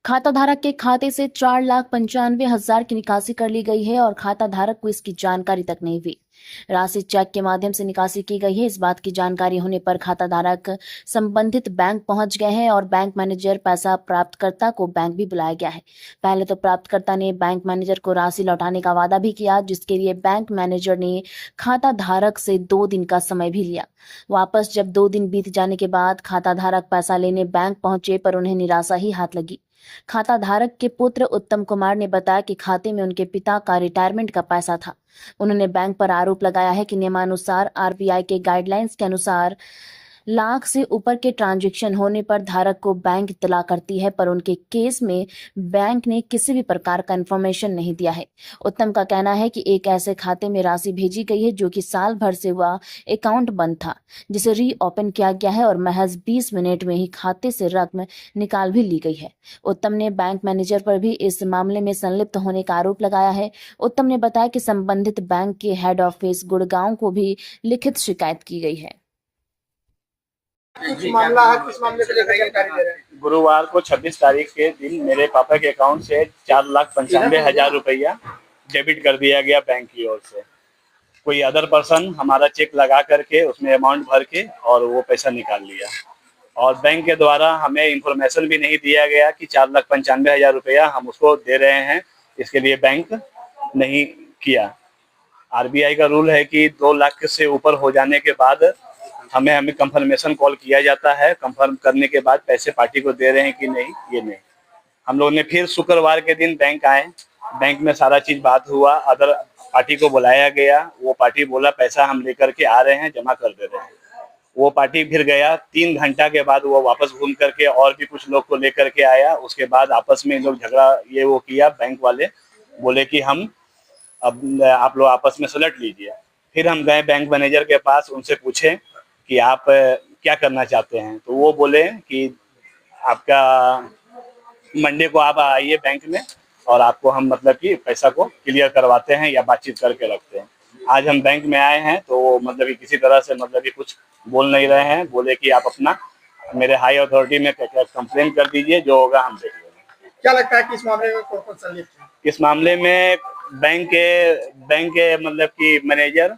खाता धारक के खाते से 4,95,000 की निकासी कर ली गई है और खाता धारक को इसकी जानकारी तक नहीं हुई। राशि चेक के माध्यम से निकासी की गई है। इस बात की जानकारी होने पर खाता धारक संबंधित बैंक पहुंच गए हैं और बैंक मैनेजर पैसा प्राप्तकर्ता को बैंक भी बुलाया गया है। पहले तो प्राप्तकर्ता ने बैंक मैनेजर को राशि लौटाने का वादा भी किया, जिसके लिए बैंक मैनेजर ने खाता धारक से 2 दिन का समय भी लिया। वापस जब 2 दिन बीत जाने के बाद खाता धारक पैसा लेने बैंक पहुंचे पर उन्हें निराशा ही हाथ लगी। खाता धारक के पुत्र उत्तम कुमार ने बताया कि खाते में उनके पिता का रिटायरमेंट का पैसा था। उन्होंने बैंक पर आरोप लगाया है कि नियमानुसार आरबीआई के गाइडलाइंस के अनुसार लाख से ऊपर के ट्रांजैक्शन होने पर धारक को बैंक इत्तला करती है, पर उनके केस में बैंक ने किसी भी प्रकार का इंफॉर्मेशन नहीं दिया है। उत्तम का कहना है कि एक ऐसे खाते में राशि भेजी गई है जो कि साल भर से हुआ अकाउंट बंद था, जिसे रीओपन किया गया है और महज 20 मिनट में ही खाते से रकम निकाल भी ली गई है। उत्तम ने बैंक मैनेजर पर भी इस मामले में संलिप्त होने का आरोप लगाया है। उत्तम ने बताया कि संबंधित बैंक के हेड ऑफिस गुड़गांव को भी लिखित शिकायत की गई है। मामला है, किस मामले को लेकर जानकारी दे रहे हैं? गुरुवार को 26 तारीख के दिन मेरे पापा के अकाउंट से 4,95,000 रुपया डेबिट कर दिया गया बैंक की ओर से। कोई अदर पर्सन हमारा चेक लगा करके उसमें अमाउंट भर के और वो पैसा निकाल लिया और बैंक के द्वारा हमें इंफॉर्मेशन भी नहीं दिया गया कि 4,95,000 रुपया हम उसको दे रहे हैं। इसके लिए बैंक नहीं किया। आरबीआई का रूल है कि 2 लाख से ऊपर हो जाने के बाद हमें कंफर्मेशन कॉल किया जाता है। कंफर्म करने के बाद पैसे पार्टी को दे रहे हैं कि नहीं, ये नहीं। हम लोगों ने फिर शुक्रवार के दिन बैंक आए, बैंक में सारा चीज बात हुआ, अदर पार्टी को बुलाया गया। वो पार्टी बोला पैसा हम लेकर के आ रहे हैं, जमा कर दे रहे हैं। वो पार्टी फिर गया, 3 घंटा के बाद वो वापस घूम करके और भी कुछ लोग को लेकर के आया। उसके बाद आपस में लोग झगड़ा ये वो किया। बैंक वाले बोले कि हम अब आप लोग आपस में सुलट लीजिए। फिर हम गए बैंक मैनेजर के पास, उनसे पूछे कि आप क्या करना चाहते हैं, तो वो बोले कि आपका मंडे को आप आइए बैंक में और आपको हम मतलब कि पैसा को क्लियर करवाते हैं या बातचीत करके रखते हैं। आज हम बैंक में आए हैं तो वो मतलब कि किसी तरह से मतलब कि कुछ बोल नहीं रहे हैं। बोले कि आप अपना मेरे हाई अथॉरिटी में कंप्लेन कर दीजिए, जो होगा हम देख लेंगे। क्या लगता है कि इस मामले में कौन संलिप्त है? इस मामले में बैंक के मतलब कि मैनेजर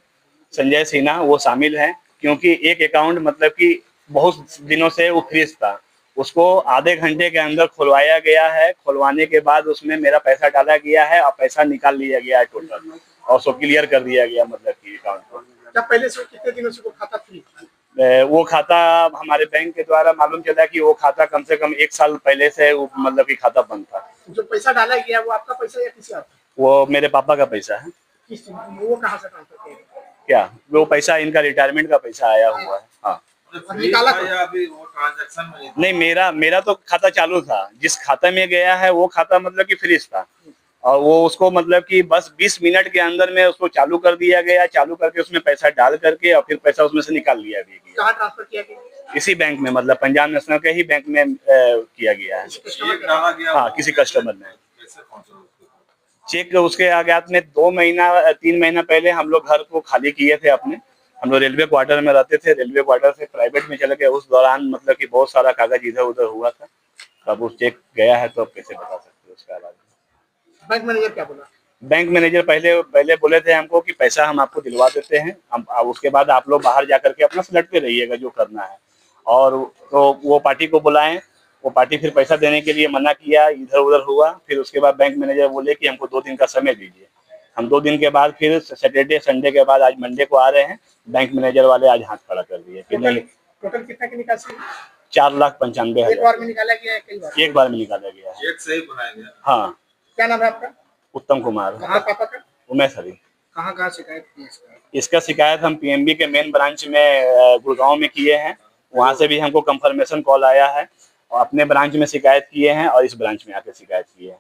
संजय सिन्हा वो शामिल हैं, क्योंकि एक अकाउंट मतलब कि बहुत दिनों से वो फ्रीज था, उसको आधे घंटे के अंदर खुलवाया गया है। खुलवाने के बाद उसमें मेरा पैसा डाला गया है और पैसा निकाल लिया गया है टोटल, और उसको क्लियर कर दिया गया मतलब कि अकाउंट को। क्या पहले से कितने दिनों से वो खाता फ्री था? वो खाता हमारे बैंक के द्वारा मालूम चला कि वो खाता कम से कम 1 साल पहले से मतलब कि खाता बंद था। जो पैसा डाला गया वो आपका पैसा या किसी और? वो मेरे पापा का पैसा है। वो कहाँ से ट्रांसफर किया? क्या वो पैसा इनका रिटायरमेंट का पैसा आया हुआ है। हाँ, निकाला या अभी वो ट्रांजैक्शन में नहीं, मेरा तो खाता चालू था। जिस खाता में गया है वो खाता मतलब कि फ्रीज था, और वो उसको मतलब कि बस 20 मिनट के अंदर में उसको चालू कर दिया गया। चालू करके उसमें पैसा डाल करके और फिर पैसा उसमें से निकाल लिया भी गया। कहाँ ट्रांसफर किया गया? इसी बैंक में, मतलब पंजाब नेशनल के ही बैंक में किया गया है। डाला गया? हाँ, किसी कस्टमर ने। कैसे पहुंचा? चेक उसके आगात में 3 महीना पहले हम लोग घर को खाली किए थे अपने। हम लोग रेलवे क्वार्टर में रहते थे, रेलवे क्वार्टर से प्राइवेट में चले गए। उस दौरान मतलब कि बहुत सारा कागज इधर उधर हुआ था। अब उस चेक गया है तो अब कैसे बता सकते हैं उसके अलावा। बैंक मैनेजर क्या बोला? बैंक मैनेजर पहले बोले थे हमको कि पैसा हम आपको दिलवा देते हैं, हम उसके बाद आप लोग बाहर जा करके अपना फ्लैट पे रहिएगा जो करना है। और तो वो पार्टी को बुलाएं, वो पार्टी फिर पैसा देने के लिए मना किया, इधर उधर हुआ। फिर उसके बाद बैंक मैनेजर बोले कि हमको 2 दिन का समय दीजिए। हम 2 दिन के बाद फिर सैटरडे संडे के बाद आज मंडे को आ रहे हैं। बैंक मैनेजर वाले आज हाथ खड़ा कर दिए कि नहीं। टोटल कितना की निकासी? 4,95,000। एक बार में निकाला गया है, कई बार? एक बार में निकाला गया है। एक सही बनाया गया। हाँ। क्या नाम है आपका? उत्तम कुमार। कहाँ पापा का? उमेश हरी। कहाँ शिकायत की इसका? इसका शिकायत हम पीएनबी के मेन ब्रांच में गुड़गांव में किए हैं। वहाँ से भी हमको कंफर्मेशन कॉल आया है, और अपने ब्रांच में शिकायत किए हैं और इस ब्रांच में आके शिकायत किए हैं।